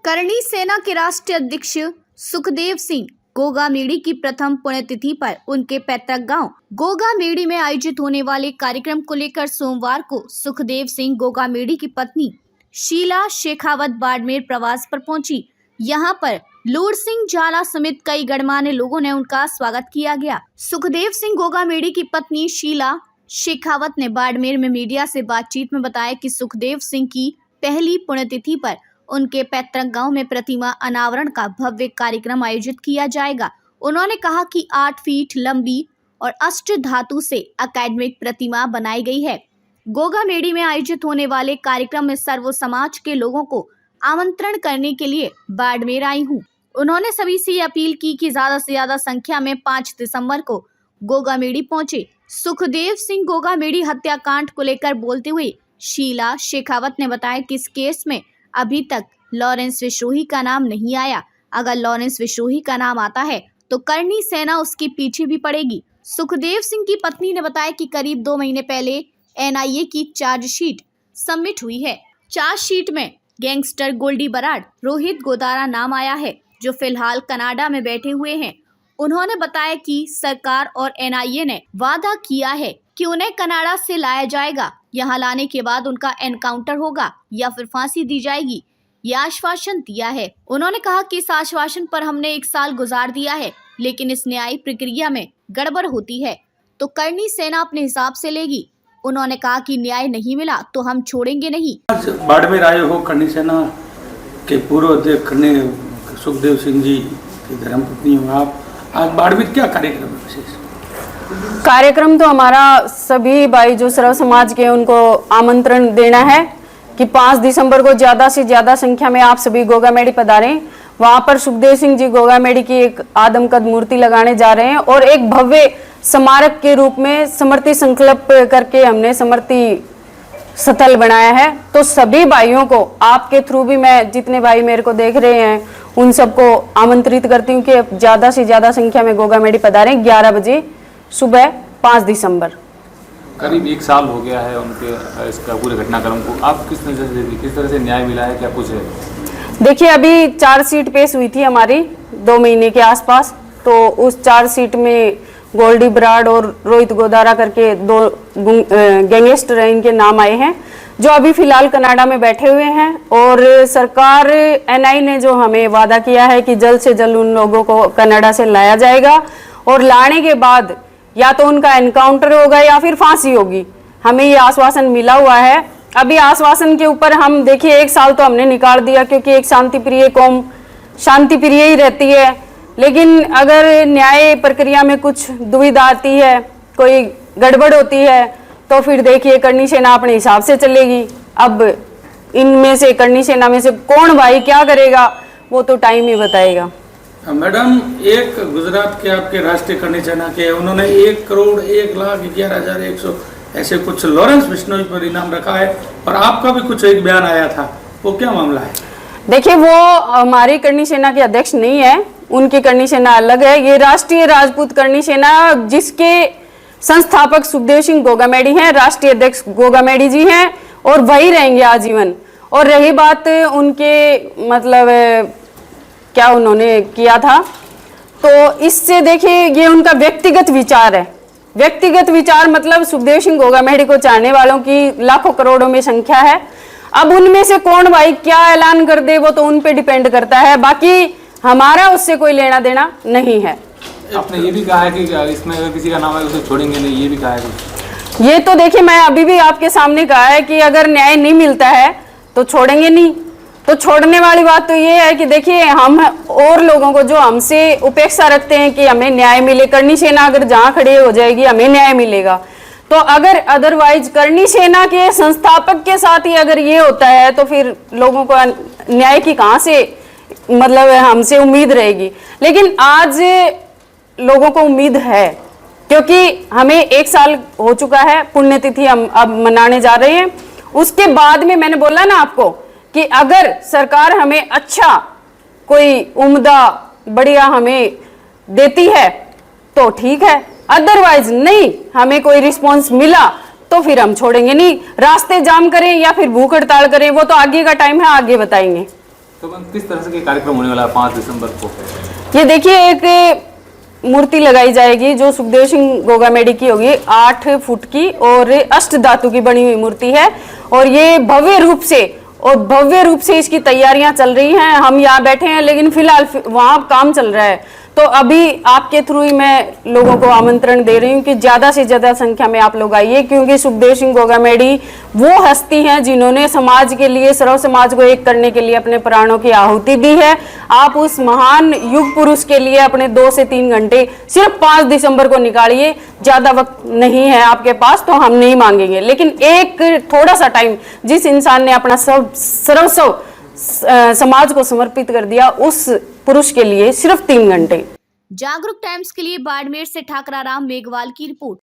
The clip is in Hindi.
करणी सेना के राष्ट्रीय अध्यक्ष सुखदेव सिंह गोगामेड़ी की प्रथम पुण्यतिथि पर उनके पैतृक गांव गोगामेड़ी में आयोजित होने वाले कार्यक्रम को लेकर सोमवार को सुखदेव सिंह गोगामेड़ी की पत्नी शीला शेखावत बाड़मेर प्रवास पर पहुंची। यहां पर लूर सिंह झाला समेत कई गणमान्य लोगों ने उनका स्वागत किया गया। सुखदेव सिंह गोगामेड़ी की पत्नी शीला शेखावत ने बाड़मेर में मीडिया से बातचीत में बताया कि सुखदेव सिंह की पहली पुण्यतिथि पर उनके पैतृक गांव में प्रतिमा अनावरण का भव्य कार्यक्रम आयोजित किया जाएगा। उन्होंने कहा कि 8 फीट लंबी और अष्ट धातु से अकादमिक प्रतिमा बनाई गई है। गोगामेड़ी में आयोजित होने वाले कार्यक्रम में सर्व समाज के लोगों को आमंत्रण करने के लिए बाड़मेर आई हूँ। उन्होंने सभी से अपील की कि ज्यादा से ज्यादा संख्या में 5 दिसंबर को गोगामेड़ी पहुंचे। सुखदेव सिंह गोगामेड़ी हत्याकांड को लेकर बोलते हुए शीला शेखावत ने बताया कि इस केस में अभी तक लॉरेंस विश्नोई का नाम नहीं आया। अगर लॉरेंस विश्नोई का नाम आता है तो करणी सेना उसके पीछे भी पड़ेगी। सुखदेव सिंह की पत्नी ने बताया कि करीब 2 महीने पहले एनआईए की चार्जशीट सबमिट हुई है। चार्जशीट में गैंगस्टर गोल्डी बराड़, रोहित गोदारा नाम आया है, जो फिलहाल कनाडा में बैठे हुए हैं। उन्होंने बताया कि सरकार और एनआईए ने वादा किया है कि उन्हें कनाडा से लाया जाएगा। यहां लाने के बाद उनका एनकाउंटर होगा या फिर फांसी दी जाएगी, यह आश्वासन दिया है। उन्होंने कहा कि इस आश्वासन पर हमने 1 साल गुजार दिया है, लेकिन इस न्यायिक प्रक्रिया में गड़बड़ होती है तो करणी सेना अपने हिसाब से लेगी। उन्होंने कहा कि न्याय नहीं मिला तो हम छोड़ेंगे नहीं। आज बाड़मेर आए हो करणी सेना के पूर्व अध्यक्ष सुखदेव सिंह जी की धर्मपत्नी हो आप। आज बाड़मेर क्या कार्यक्रम है विशेष? कार्यक्रम तो हमारा सभी भाई जो सर्व समाज के उनको आमंत्रण देना है कि 5 दिसंबर को ज्यादा से ज्यादा संख्या में आप सभी गोगामेड़ी पधारें। वहां पर सुखदेव सिंह जी गोगामेड़ी की एक आदमकद मूर्ति लगाने जा रहे हैं और एक भव्य स्मारक के रूप में स्मृति संकल्प करके हमने स्मृति स्थल बनाया है। तो सभी भाइयों को आपके थ्रू भी मैं जितने भाई मेरे को देख रहे हैं उन सबको आमंत्रित करती हूँ कि ज्यादा से ज्यादा संख्या में गोगामेड़ी पधारें 11 बजे सुबह 5 दिसंबर। करीब 1 साल हो गया है उनके इसका पूरे घटनाक्रम को। आप किस नजर से देखिए, किस तरह से न्याय मिला है, क्या कुछ है? देखिए, अभी चार्जशीट पेश हुई थी हमारी 2 महीने के आसपास। तो उस चार्जशीट में गोल्डी बराड़ और रोहित गोदारा करके 2 गैंगस्टर इनके नाम आए हैं, जो अभी फिलहाल कनाडा में बैठे हुए हैं। और सरकार एनआई ने जो हमें वादा किया है कि जल्द से जल्द उन लोगों को कनाडा से लाया जाएगा और लाने के बाद या तो उनका एनकाउंटर होगा या फिर फांसी होगी। हमें ये आश्वासन मिला हुआ है। अभी आश्वासन के ऊपर हम देखिए 1 साल तो हमने निकाल दिया, क्योंकि एक शांतिप्रिय कौम शांतिप्रिय ही रहती है। लेकिन अगर न्याय प्रक्रिया में कुछ दुविधा आती है, कोई गड़बड़ होती है, तो फिर देखिए करणी सेना अपने हिसाब से चलेगी। अब इनमें से करणी सेना में से कौन भाई क्या करेगा वो तो टाइम ही बताएगा। मैडम, एक गुजरात के आपके राष्ट्रीय करणी सेना के उन्होंने 1,01,11,100 ऐसे कुछ लॉरेंस विश्नोई पर इनाम रखा है और आपका भी कुछ एक बयान आया था, वो क्या मामला है? देखिए, वो हमारी करणी सेना के अध्यक्ष नहीं है, उनकी करणी सेना अलग है। ये राष्ट्रीय राजपूत करणी सेना जिसके संस्थापक सुखदेव सिंह गोगामेड़ी हैं, राष्ट्रीय अध्यक्ष गोगामेड़ी जी हैं और वही रहेंगे आजीवन। और रही बात उनके मतलब क्या उन्होंने किया था, तो इससे देखिए ये उनका व्यक्तिगत विचार है। व्यक्तिगत विचार मतलब सुखदेव सिंह गोगामेड़ी को चाहने वालों की लाखों करोड़ों में संख्या है। अब उनमें से कौन भाई क्या ऐलान कर दे वो तो उन पे डिपेंड करता है, बाकी हमारा उससे कोई लेना देना नहीं है। आपने ये भी कहा है कि इसमें अगर किसी का नाम है उसे छोड़ेंगे नहीं, ये भी कहा है। ये तो देखिए मैं अभी भी आपके सामने कहा है कि अगर न्याय नहीं मिलता है तो छोड़ेंगे नहीं। तो छोड़ने वाली बात तो ये है कि देखिए हम और लोगों को जो हमसे उपेक्षा रखते हैं कि हमें न्याय मिले, करणी सेना अगर जहां खड़ी हो जाएगी हमें न्याय मिलेगा। तो अगर अदरवाइज करणी सेना के संस्थापक के साथ ही अगर ये होता है तो फिर लोगों को न्याय की कहां से मतलब हमसे उम्मीद रहेगी। लेकिन आज लोगों को उम्मीद है, क्योंकि हमें 1 साल हो चुका है, पुण्यतिथि हम अब मनाने जा रहे हैं। उसके बाद में मैंने बोला ना आपको कि अगर सरकार हमें अच्छा कोई उम्दा बढ़िया हमें देती है तो ठीक है, अदरवाइज नहीं हमें कोई रिस्पॉन्स मिला तो फिर हम छोड़ेंगे नहीं। रास्ते जाम करें या फिर भूख हड़ताल करें वो तो आगे का टाइम है, आगे बताएंगे। तो मैम किस तरह से के कार्यक्रम होने वाला है 5 दिसंबर को? ये देखिए, एक मूर्ति लगाई जाएगी जो सुखदेव सिंह गोगामेडी की होगी, 8 फुट की और अष्ट धातु की बनी हुई मूर्ति है। और ये भव्य रूप से इसकी तैयारियां चल रही हैं। हम यहाँ बैठे हैं, लेकिन फिलहाल वहां काम चल रहा है। तो अभी आपके थ्रू ही मैं लोगों को आमंत्रण दे रही हूँ कि ज्यादा से ज्यादा संख्या में आप लोग आइए, क्योंकि सुखदेव सिंह गोगामेडी वो हस्ती हैं जिन्होंने समाज के लिए, सर्व समाज को एक करने के लिए अपने प्राणों की आहुति दी है। आप उस महान युग पुरुष के लिए अपने 2 से 3 घंटे सिर्फ 5 दिसंबर को निकालिए। ज्यादा वक्त नहीं है आपके पास तो हम नहीं मांगेंगे, लेकिन एक थोड़ा सा टाइम जिस इंसान ने अपना सर्वस्व समाज को समर्पित कर दिया, उस पुरुष के लिए सिर्फ 3 घंटे। जागरूक टाइम्स के लिए बाड़मेर से ठाकरा राम मेघवाल की रिपोर्ट।